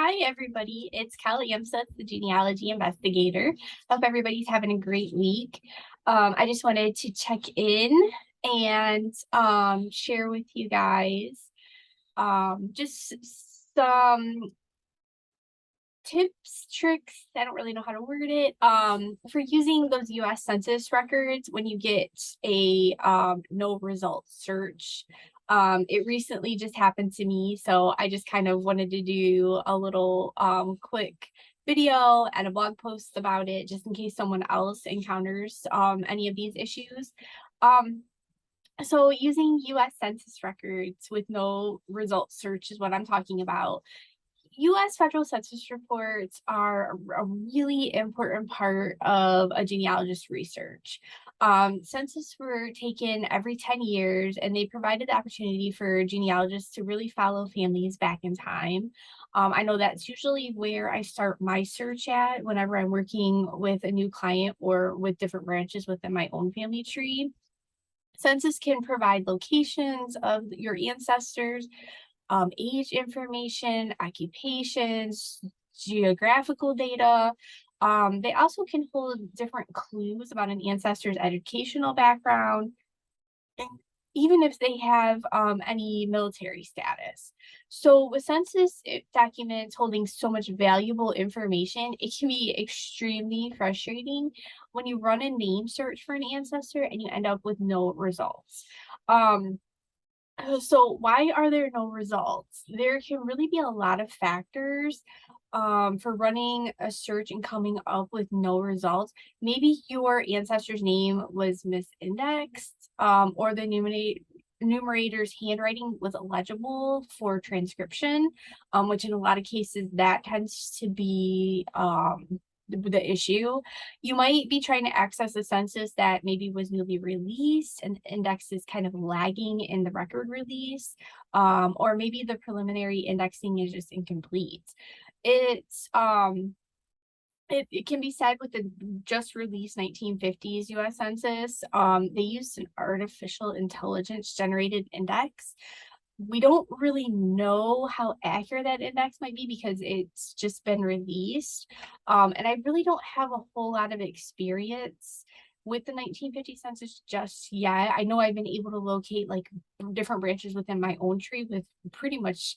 Hi, everybody. It's Kelly. I'm the genealogy investigator. Hope everybody's having a great week. I just wanted to check in and share with you guys just some tips, tricks. I don't really know how to word it. For using those U.S. Census records when you get a no result search. It recently just happened to me, so I just kind of wanted to do a little quick video and a blog post about it, just in case someone else encounters any of these issues. So using U.S. Census records with no result search is what I'm talking about. U.S. federal census reports are a really important part of a genealogist research. Census were taken every 10 years, and they provided the opportunity for genealogists to really follow families back in time. I know that's usually where I start my search at whenever I'm working with a new client or with different branches within my own family tree. Census can provide locations of your ancestors, age information, occupations, geographical data. They also can hold different clues about an ancestor's educational background, and even if they have any military status. So with census documents holding so much valuable information, it can be extremely frustrating when you run a name search for an ancestor and you end up with no results. So why are there no results? There can really be a lot of factors for running a search and coming up with no results. Maybe your ancestor's name was misindexed, or the numerator's handwriting was illegible for transcription, which in a lot of cases that tends to be the issue. You might be trying to access a census that maybe was newly released and the index is kind of lagging in the record release, or maybe the preliminary indexing is just incomplete. It can be said with the just released 1950s U.S. Census, they used an artificial intelligence generated index. We don't really know how accurate that index might be because it's just been released. And I really don't have a whole lot of experience with the 1950 census just yet. I know I've been able to locate like different branches within my own tree with pretty much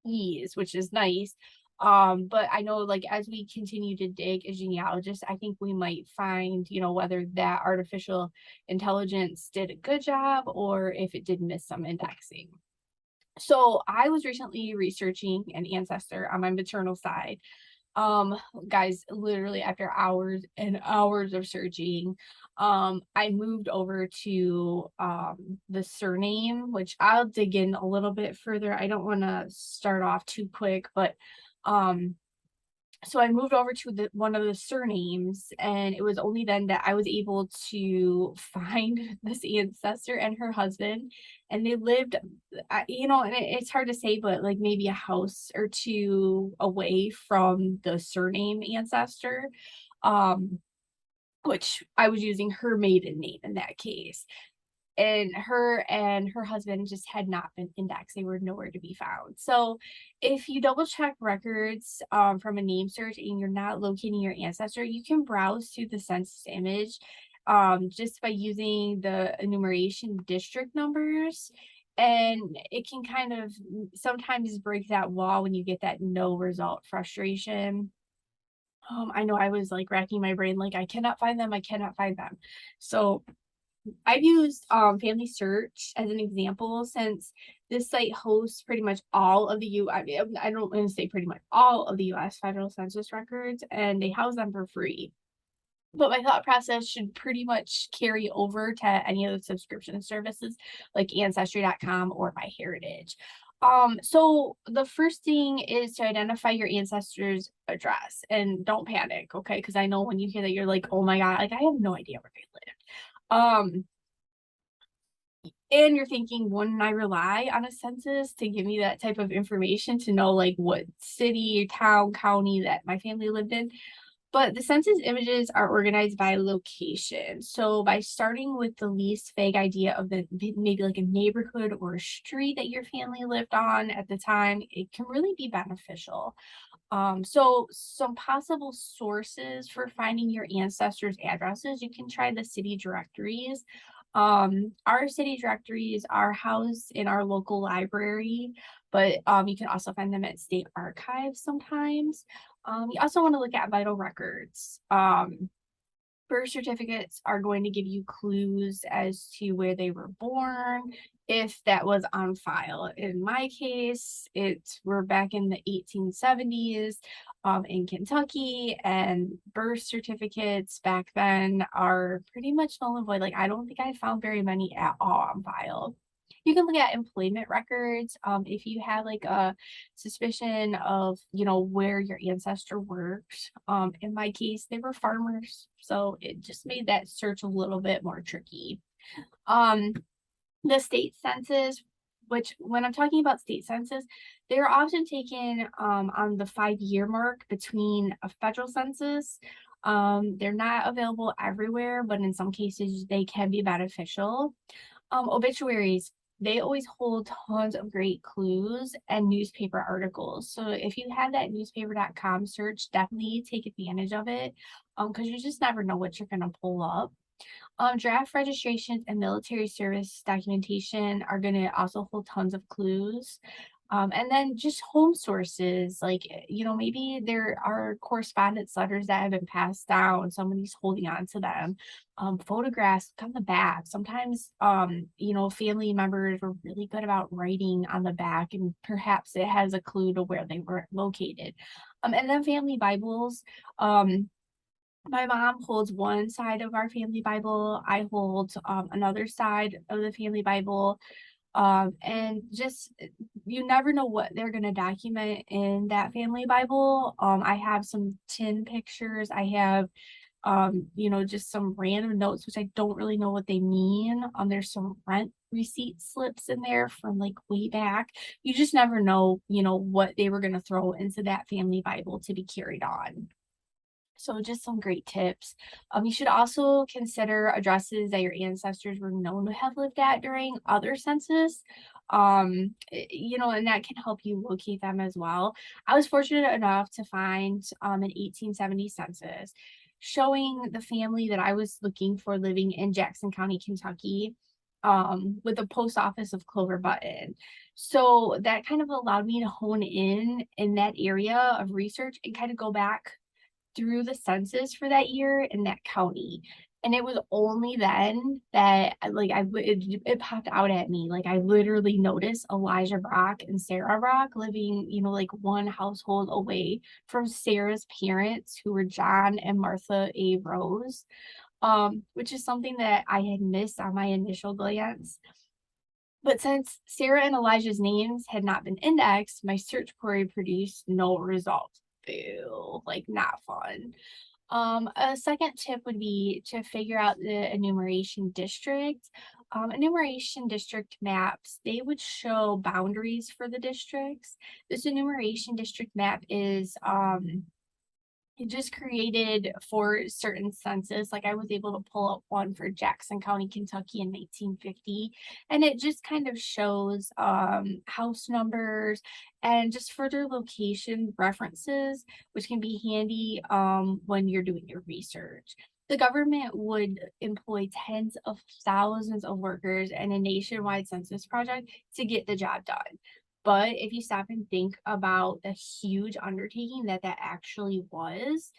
ease, which is nice. But I know like as we continue to dig as genealogists, I think we might find, whether that artificial intelligence did a good job or if it did miss some indexing. So I was recently researching an ancestor on my maternal side. Guys, literally after hours and hours of searching, I moved over to the surname, which I'll dig in a little bit further. I don't want to start off too quick, but so I moved over to one of the surnames, and it was only then that I was able to find this ancestor and her husband, and they lived, and it's hard to say, but like maybe a house or two away from the surname ancestor, which I was using her maiden name in that case. And her husband just had not been indexed. They were nowhere to be found. So if you double check records from a name search and you're not locating your ancestor, you can browse to the census image just by using the enumeration district numbers. And it can kind of sometimes break that wall when you get that no result frustration. I know I was like racking my brain, like I cannot find them. So I've used Family Search as an example, since this site hosts pretty much all of the I don't want to say pretty much all of the U.S. federal census records, and they house them for free. But my thought process should pretty much carry over to any of the subscription services like Ancestry.com or MyHeritage. So the first thing is to identify your ancestor's address, and don't panic, okay? Because I know when you hear that, you're like, oh my God, like I have no idea where they live. And you're thinking, wouldn't I rely on a census to give me that type of information to know like what city, town, county that my family lived in? But the census images are organized by location. So by starting with the least vague idea of the maybe like a neighborhood or a street that your family lived on at the time, it can really be beneficial. So some possible sources for finding your ancestors' addresses, you can try the city directories. Our city directories are housed in our local library, but you can also find them at state archives sometimes. You also want to look at vital records. Birth certificates are going to give you clues as to where they were born, if that was on file. In my case, we're back in the 1870s in Kentucky, and birth certificates back then are pretty much null and void. Like, I don't think I found very many at all on file. You can look at employment records if you have like a suspicion of, where your ancestor worked. In my case, they were farmers, so it just made that search a little bit more tricky. The state census, which when I'm talking about state census, they're often taken on the 5-year mark between a federal census. They're not available everywhere, but in some cases they can be beneficial. Obituaries, they always hold tons of great clues and newspaper articles. So if you have that newspaper.com search, definitely take advantage of it because you just never know what you're going to pull up. Draft registrations and military service documentation are going to also hold tons of clues. And then just home sources, like, maybe there are correspondence letters that have been passed down, somebody's holding on to them. Photographs on the back. Sometimes, family members were really good about writing on the back, and perhaps it has a clue to where they were located. And then family Bibles. My mom holds one side of our family Bible. I hold another side of the family Bible. And just you never know what they're going to document in that family Bible. I have some tin pictures. I have just some random notes which I don't really know what they mean. There's some rent receipt slips in there from like way back. You just never know, what they were going to throw into that family Bible to be carried on. So just some great tips. You should also consider addresses that your ancestors were known to have lived at during other census. And that can help you locate them as well. I was fortunate enough to find an 1870 census showing the family that I was looking for living in Jackson County, Kentucky, with the post office of Clover Button. So that kind of allowed me to hone in that area of research and kind of go back through the census for that year in that county. And it was only then that it popped out at me. Like, I literally noticed Elijah Brock and Sarah Brock living, like one household away from Sarah's parents, who were John and Martha A. Rose, which is something that I had missed on my initial glance. But since Sarah and Elijah's names had not been indexed, my search query produced no results. Boo, like, not fun. A second tip would be to figure out the enumeration district. Enumeration district maps, they would show boundaries for the districts. This enumeration district map is just created for certain census. Like, I was able to pull up one for Jackson County, Kentucky in 1950, and it just kind of shows house numbers and just further location references, which can be handy when you're doing your research. The government would employ tens of thousands of workers in a nationwide census project to get the job done. But if you stop and think about the huge undertaking that actually was,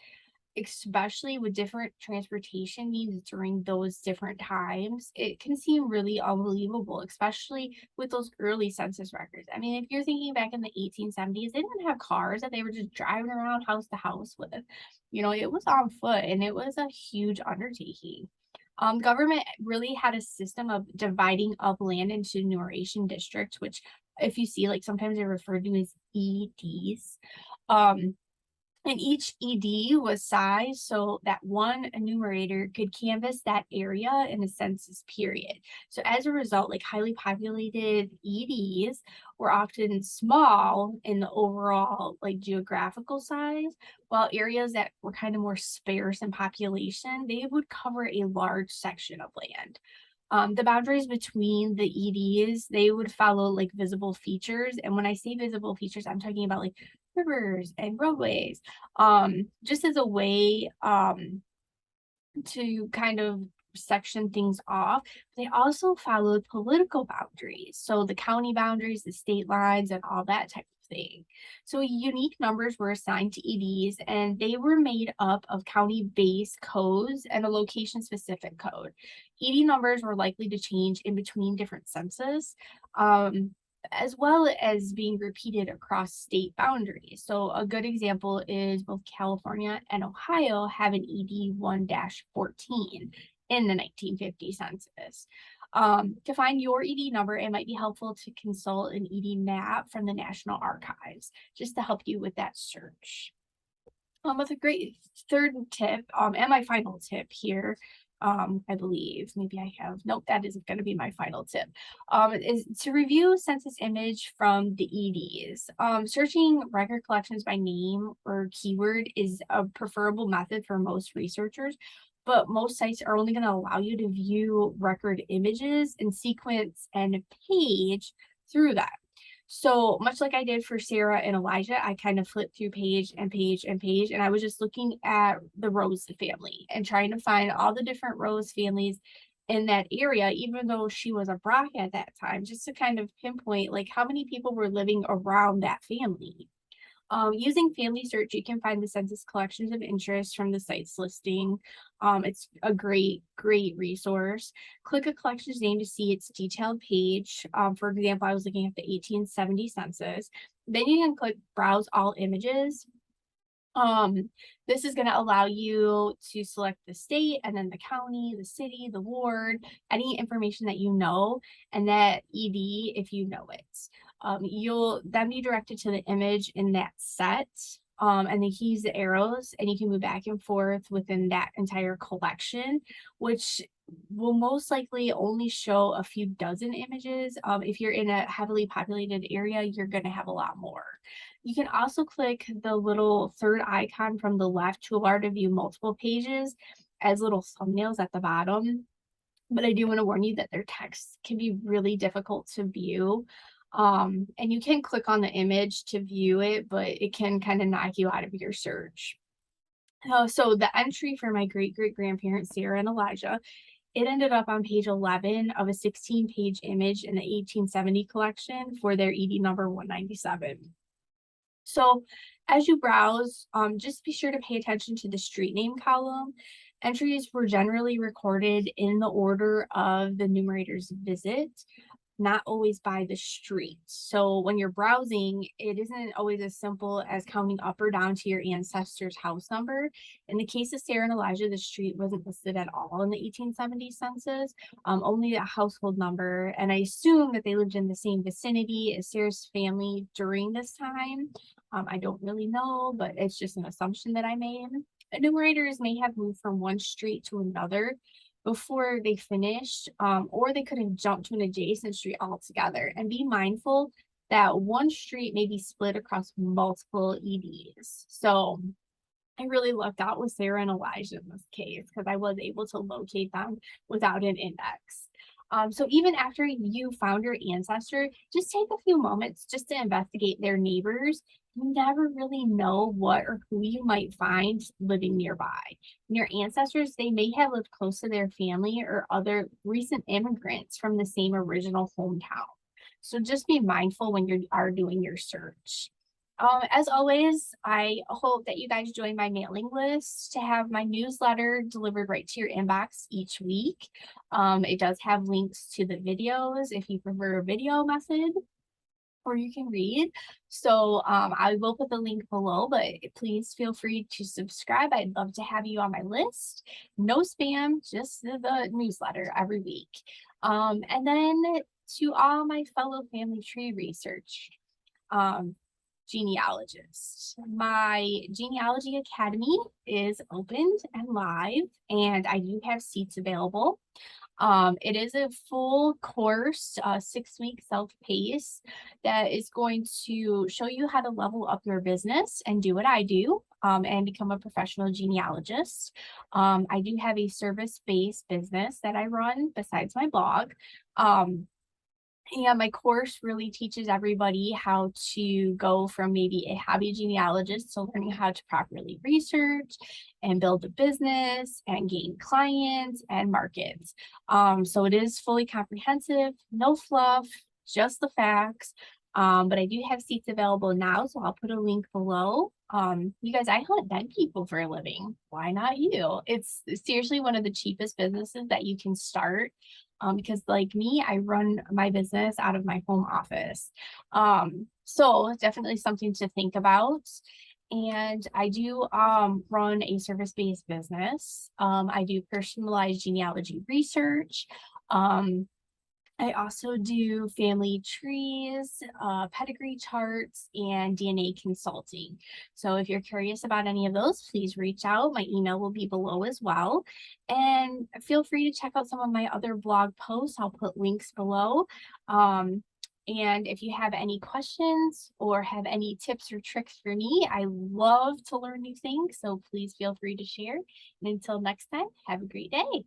especially with different transportation needs during those different times, it can seem really unbelievable, especially with those early census records. I mean, if you're thinking back in the 1870s, they didn't have cars that they were just driving around house to house with. It was on foot, and it was a huge undertaking. Government really had a system of dividing up land into enumeration districts, which, if you see, like, sometimes they're referred to as EDs. And each ED was sized so that one enumerator could canvass that area in a census period. So as a result, like highly populated EDs were often small in the overall like geographical size, while areas that were kind of more sparse in population, they would cover a large section of land. The boundaries between the EDs, they would follow like visible features. And when I say visible features, I'm talking about like rivers and roadways, just as a way to kind of section things off. They also followed political boundaries. So the county boundaries, the state lines, and all that type of thing. So unique numbers were assigned to EDs, and they were made up of county-based codes and a location-specific code. ED numbers were likely to change in between different census. As well as being repeated across state boundaries. So a good example is both California and Ohio have an ED 1-14 in the 1950 census. To find your ED number, it might be helpful to consult an ED map from the National Archives, just to help you with that search. With a great third tip, and my final tip here, I believe, maybe I have, nope, that isn't going to be my final tip, is to review census image from the EDs. Searching record collections by name or keyword is a preferable method for most researchers, but most sites are only going to allow you to view record images in sequence and page through that. So much like I did for Sarah and Elijah, I kind of flipped through page and page and page, and I was just looking at the Rose family and trying to find all the different Rose families in that area, even though she was a Brock at that time, just to kind of pinpoint like how many people were living around that family. Using Family Search, you can find the census collections of interest from the site's listing. It's a great resource. Click a collection's name to see its detailed page. For example, I was looking at the 1870 census. Then you can click Browse All Images. This is going to allow you to select the state and then the county, the city, the ward, any information that you know, and that ED if you know it. You'll then be directed to the image in that set, and then you can use the arrows and you can move back and forth within that entire collection, which will most likely only show a few dozen images. If you're in a heavily populated area, you're going to have a lot more. You can also click the little third icon from the left to allow to view multiple pages as little thumbnails at the bottom. But I do want to warn you that their text can be really difficult to view. And you can click on the image to view it, but it can kind of knock you out of your search. So the entry for my great-great-grandparents, Sarah and Elijah, it ended up on page 11 of a 16-page image in the 1870 collection for their ED number 197. So as you browse, just be sure to pay attention to the street name column. Entries were generally recorded in the order of the numerator's visit, not always by the street. So when you're browsing, it isn't always as simple as counting up or down to your ancestor's house number. In the case of Sarah and Elijah, the street wasn't listed at all in the 1870 census, only a household number. And I assume that they lived in the same vicinity as Sarah's family during this time. I don't really know, but it's just an assumption that I made. Enumerators may have moved from one street to another before they finished, or they could have jumped to an adjacent street altogether. And be mindful that one street may be split across multiple EDs. So I really lucked out with Sarah and Elijah in this case because I was able to locate them without an index. So even after you found your ancestor, just take a few moments just to investigate their neighbors. You never really know what or who you might find living nearby. And your ancestors, they may have lived close to their family or other recent immigrants from the same original hometown. So just be mindful when you are doing your search. As always, I hope that you guys join my mailing list to have my newsletter delivered right to your inbox each week. It does have links to the videos if you prefer a video method, or you can read. So I will put the link below, but please feel free to subscribe. I'd love to have you on my list. No spam, just the newsletter every week. And then to all my fellow family tree research, genealogist. My Genealogy Academy is opened and live, and I do have seats available. It is a full course, 6-week self-paced that is going to show you how to level up your business and do what I do, and become a professional genealogist. I do have a service-based business that I run besides my blog. And my course really teaches everybody how to go from maybe a hobby genealogist to learning how to properly research and build a business and gain clients and markets. So it is fully comprehensive, no fluff, just the facts. But I do have seats available now, so I'll put a link below. You guys, I hunt dead people for a living. Why not you? It's seriously one of the cheapest businesses that you can start. Because like me, I run my business out of my home office. So definitely something to think about. And I do run a service-based business. I do personalized genealogy research. I also do family trees, pedigree charts, and DNA consulting. So if you're curious about any of those, please reach out. My email will be below as well. And feel free to check out some of my other blog posts. I'll put links below. And if you have any questions or have any tips or tricks for me, I love to learn new things. So please feel free to share. And until next time, have a great day.